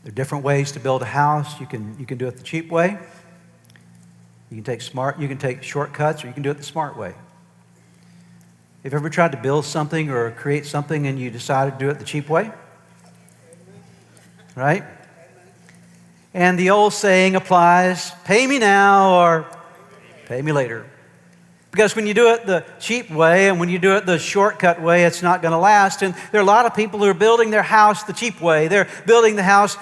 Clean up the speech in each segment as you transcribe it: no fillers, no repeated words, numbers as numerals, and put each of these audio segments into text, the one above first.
There are different ways to build a house. You can do it the cheap way. You can take shortcuts, or you can do it the smart way. Have you ever tried to build something or create something and you decided to do it the cheap way? Right? And the old saying applies, pay me now or pay me later. Because when you do it the cheap way and when you do it the shortcut way, it's not going to last. And there are a lot of people who are building their house the cheap way. They're building their house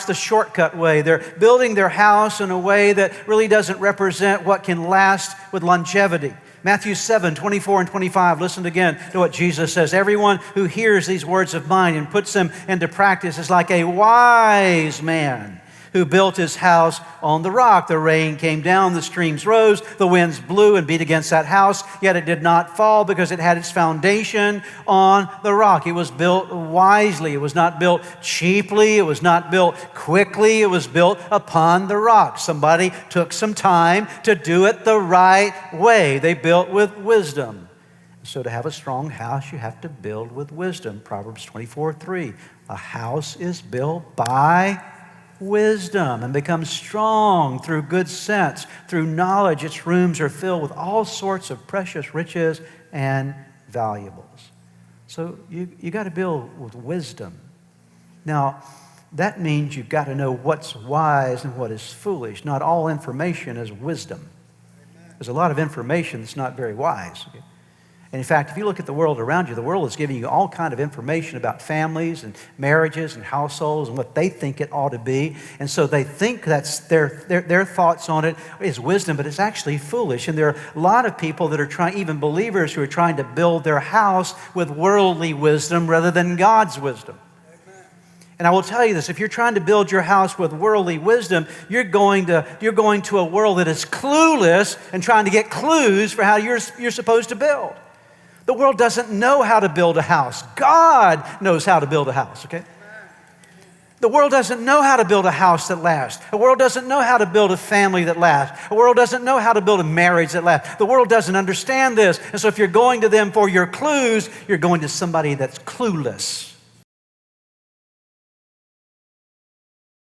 the shortcut way. They're building their house in a way that really doesn't represent what can last with longevity. Matthew 7, 24 and 25, listen again to what Jesus says. Everyone who hears these words of mine and puts them into practice is like a wise man who built his house on the rock. The rain came down, the streams rose, the winds blew and beat against that house, yet it did not fall because it had its foundation on the rock. It was built wisely. It was not built cheaply. It was not built quickly. It was built upon the rock. Somebody took some time to do it the right way. They built with wisdom. So to have a strong house, you have to build with wisdom. Proverbs 24:3. A house is built by wisdom and becomes strong through good sense, through knowledge. Its rooms are filled with all sorts of precious riches and valuables. So you got to build with wisdom. Now, that means you've got to know what's wise and what is foolish. Not all information is wisdom. There's a lot of information that's not very wise. Okay? And in fact, if you look at the world around you, the world is giving you all kind of information about families and marriages and households and what they think it ought to be. And so they think that's their thoughts on it is wisdom, but it's actually foolish. And there are a lot of people that are trying, even believers who are trying to build their house with worldly wisdom rather than God's wisdom. And I will tell you this, if you're trying to build your house with worldly wisdom, you're going to a world that is clueless and trying to get clues for how you're supposed to build. The world doesn't know how to build a house. God knows how to build a house, okay? The world doesn't know how to build a house that lasts. The world doesn't know how to build a family that lasts. The world doesn't know how to build a marriage that lasts. The world doesn't understand this. And so if you're going to them for your clues, you're going to somebody that's clueless.